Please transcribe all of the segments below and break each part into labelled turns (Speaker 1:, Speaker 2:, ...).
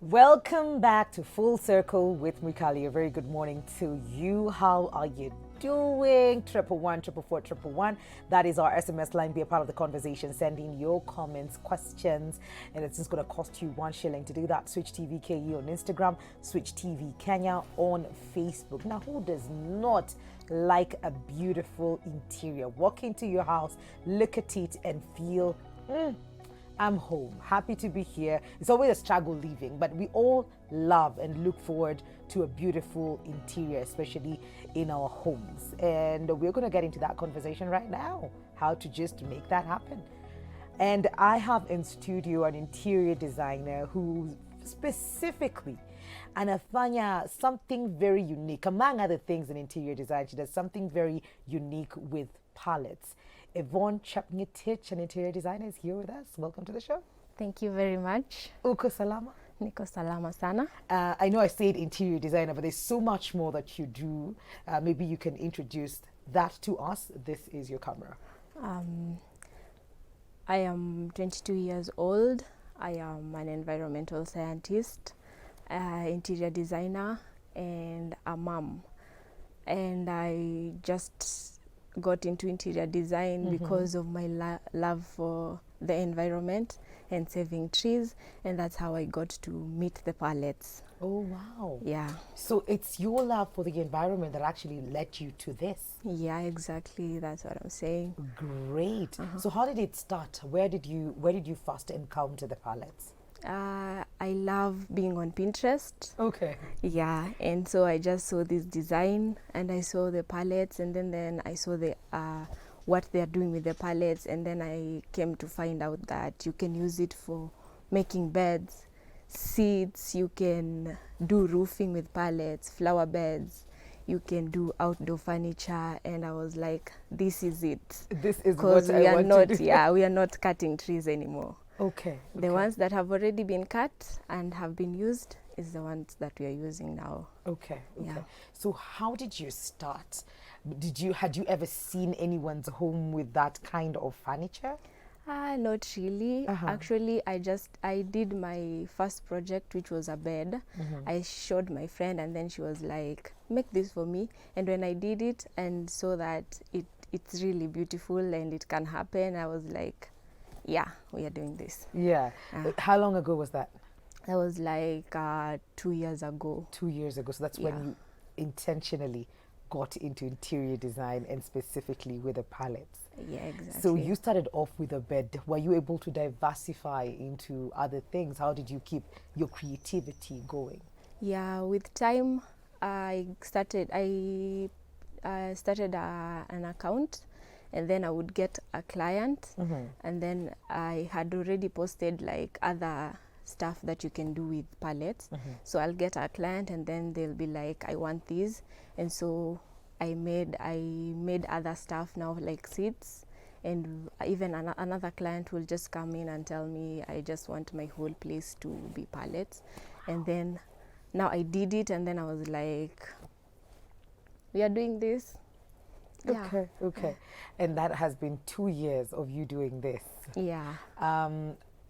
Speaker 1: Welcome back to Full Circle with Mikali. A very good morning to you. How are you doing? 111 That is our SMS line. Be a part of the conversation. Send in your comments, questions, and it's just going to cost you 1 shilling to do that. Switch TV KE on Instagram, Switch TV Kenya on Facebook. Now, who does not like a beautiful interior? Walk into your house, look at it, and feel, I'm home, happy to be here. It's always a struggle leaving, but we all love and look forward to a beautiful interior, especially in our homes. And we're going to get into that conversation right now, how to just make that happen. And I have in studio an interior designer who specifically anafanya something very unique. Among other things in interior design, she does something very unique with pallets. Yvonne Chapngetich, an interior designer, is here with us. Welcome to the show.
Speaker 2: Thank you very much.
Speaker 1: Uko salama?
Speaker 2: Niko salama sana.
Speaker 1: I know I said interior designer, but there's so much more that you do. Maybe you can introduce that to us. This is your camera.
Speaker 2: I am 22 years old. I am an environmental scientist, interior designer, and a mom. And I just got into interior design because of my love for the environment and saving trees, and that's how I got to meet the pallets.
Speaker 1: Oh, wow.
Speaker 2: Yeah.
Speaker 1: So it's your love for the environment that actually led you to this.
Speaker 2: Yeah, exactly. That's what I'm saying.
Speaker 1: Great. So how did it start? Where did you first encounter the pallets?
Speaker 2: I love being on Pinterest.
Speaker 1: Okay.
Speaker 2: Yeah, and so I just saw this design and I saw the pallets, and then I saw the what they're doing with the pallets, and then I came to find out that you can use it for making beds, seats, you can do roofing with pallets, flower beds, you can do outdoor furniture, and I was like, this is it.
Speaker 1: This is
Speaker 2: because
Speaker 1: what
Speaker 2: we
Speaker 1: I
Speaker 2: are
Speaker 1: want
Speaker 2: not
Speaker 1: to do.
Speaker 2: we are not cutting trees anymore.
Speaker 1: Okay.
Speaker 2: The ones that have already been cut and have been used is the ones that we are using now.
Speaker 1: Okay.
Speaker 2: Yeah.
Speaker 1: So how did you start? Had you ever seen anyone's home with that kind of furniture?
Speaker 2: Not really. Actually, I did my first project, which was a bed. I showed my friend, and then she was like, make this for me. And when I did it and saw that it's really beautiful and it can happen, I was like, yeah, we are doing this.
Speaker 1: Yeah. How long ago was that?
Speaker 2: That was like 2 years ago.
Speaker 1: 2 years ago. So that's when you intentionally got into interior design, and specifically with the pallets.
Speaker 2: Yeah, exactly.
Speaker 1: So you started off with a bed. Were you able to diversify into other things? How did you keep your creativity going?
Speaker 2: Yeah, with time, I started an account, and then I would get a client, and then I had already posted like other stuff that you can do with pallets. So I'll get a client, and then they'll be like, I want these, and so I made other stuff now, like seats, and even another client will just come in and tell me, I just want my whole place to be pallets. And then now I did it, and then I was like, we are doing this.
Speaker 1: Okay. And that has been 2 years of you doing this.
Speaker 2: Yeah.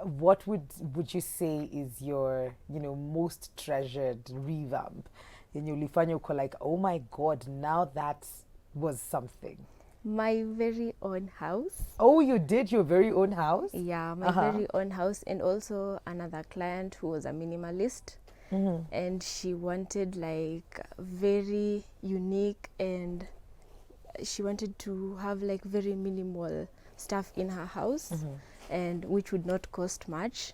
Speaker 1: What would you say is your most treasured revamp? And ulifanya uko like, oh my God, now that was something.
Speaker 2: My very own house.
Speaker 1: Oh, you did your very own house?
Speaker 2: Yeah, my very own house, and also another client who was a minimalist, and she wanted like very unique, and she wanted to have like very minimal stuff in her house, and which would not cost much.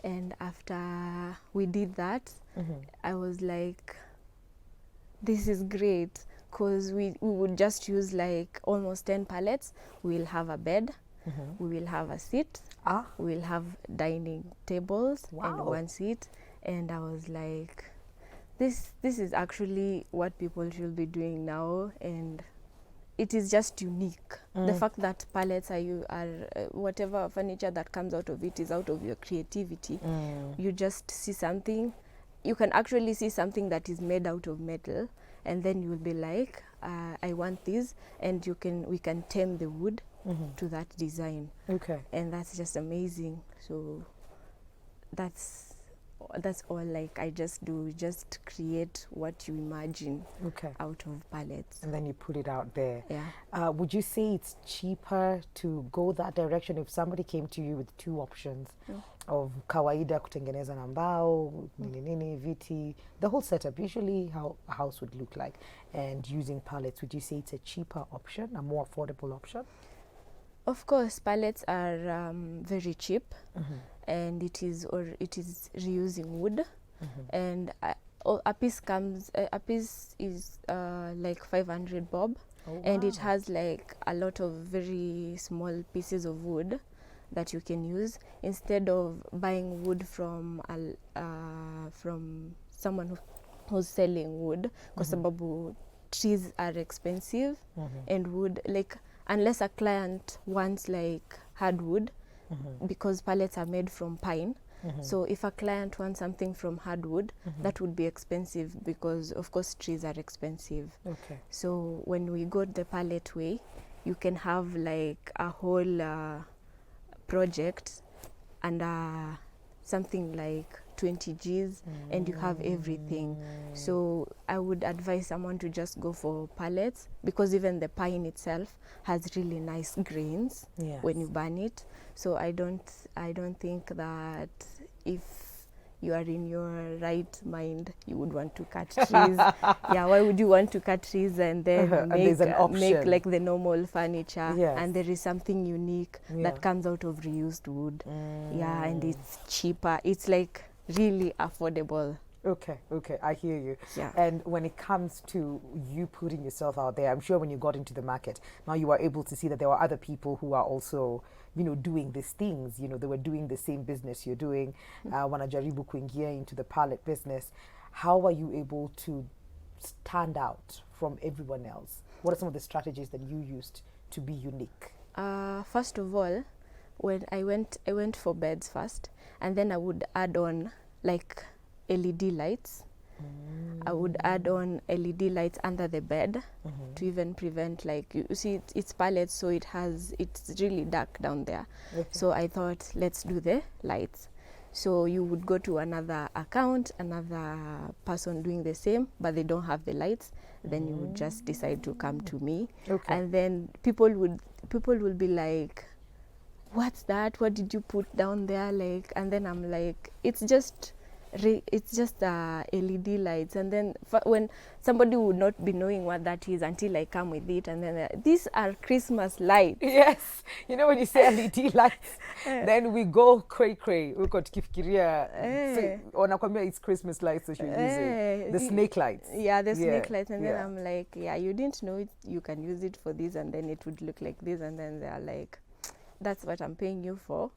Speaker 2: And after we did that, I was like, this is great, because we would just use like almost 10 pallets. We'll have a bed, we will have a seat, we'll have dining tables, and one seat. And I was like, this is actually what people should be doing now, and it is just unique. The fact that pallets are whatever furniture that comes out of it is out of your creativity. You just see something, you can actually see something that is made out of metal, and then you'll be like, I want this, and we can tame the wood to that design.
Speaker 1: Okay.
Speaker 2: And that's just amazing. So that's that's all. Like I just just create what you imagine out of pallets,
Speaker 1: and then you put it out there.
Speaker 2: Yeah.
Speaker 1: Would you say it's cheaper to go that direction if somebody came to you with two options of kawaida kutengeneza na mbao, nini viti, the whole setup, usually how a house would look like, and using pallets? Would you say it's a cheaper option, a more affordable option?
Speaker 2: Of course, pallets are very cheap, and it is reusing wood, and a piece is like 500 bob, and it has like a lot of very small pieces of wood that you can use instead of buying wood from someone who's selling wood, because sababu trees are expensive, and wood, like, unless a client wants like hardwood, because pallets are made from pine. So if a client wants something from hardwood, that would be expensive, because of course trees are expensive. So when we got the pallet way, you can have like a whole project and something like 20 Gs, and you have everything. So I would advise someone to just go for pallets, because even the pine itself has really nice grains when you burn it. So I don't think that if you are in your right mind, you would want to cut trees. Yeah, why would you want to cut trees and then make like the normal furniture? And there is something unique that comes out of reused wood. Yeah, and it's cheaper. It's like really affordable.
Speaker 1: Okay, I hear you.
Speaker 2: Yeah.
Speaker 1: And when it comes to you putting yourself out there, I'm sure when you got into the market, now you are able to see that there were other people who are also, doing these things. They were doing the same business you're doing. Wanajaribu kuingia into the pallet business. How are you able to stand out from everyone else? What are some of the strategies that you used to be unique?
Speaker 2: First of all, when I went for beds first, and then I would add on like LED lights. I would add on LED lights under the bed to even prevent, like, you see, it's pallets, so it's really dark down there. So I thought, let's do the lights. So you would go to another account, another person doing the same, but they don't have the lights. Then you would just decide to come to me, and then people will be like, what's that? What did you put down there? Like, and then I'm like, it's just LED lights. And then when somebody would not be knowing what that is until I come with it, and then these are Christmas lights.
Speaker 1: Yes, when you say LED lights, then we go cray. We got kifikiria. Wanakwambia it's Christmas lights that you're using. The snake lights.
Speaker 2: Yeah, the snake lights. And then I'm like, you didn't know it. You can use it for this, and then it would look like this. And then they're like, that's what I'm paying you for,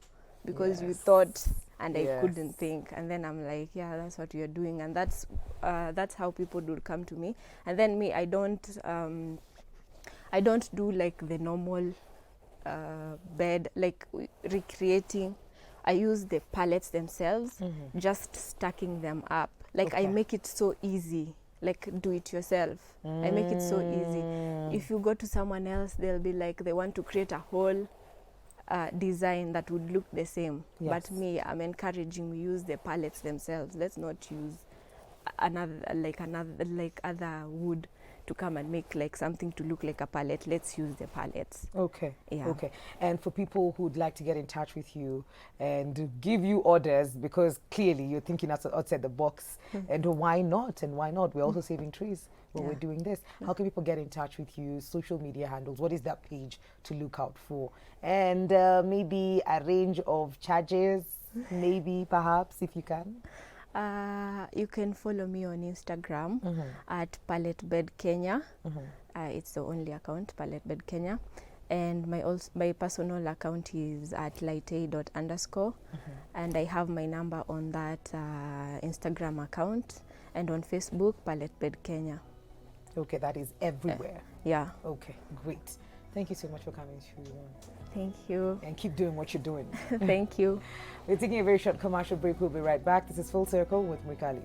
Speaker 2: because you thought. And I couldn't think, and then I'm like, yeah, that's what you're doing, and that's how people would come to me. And then me, I don't do like the normal bed, like recreating. I use the pallets themselves, just stacking them up. Like I make it so easy, like do it yourself. I make it so easy. If you go to someone else, they'll be like, they want to create a whole design that would look the same. But me, I'm encouraging we use the pallets themselves. Let's not use other wood to come and make like something to look like a pallet. Let's use the pallets.
Speaker 1: Okay. And for people who'd like to get in touch with you and give you orders, because clearly you're thinking outside the box, and why not? We're also saving trees when we're doing this. How can people get in touch with you? Social media handles, what is that page to look out for? And maybe a range of charges, maybe, perhaps, if you can.
Speaker 2: You can follow me on Instagram at Pallet Bed Kenya. It's the only account, Pallet Bed Kenya. And my personal account is at lightaid_. And I have my number on that Instagram account, and on Facebook, Pallet Bed Kenya.
Speaker 1: Okay, that is everywhere.
Speaker 2: Yeah.
Speaker 1: Okay, great. Thank you so much for coming to.
Speaker 2: Thank you.
Speaker 1: And keep doing what you're doing.
Speaker 2: Thank you.
Speaker 1: We're taking a very short commercial break. We'll be right back. This is Full Circle with Mwikali.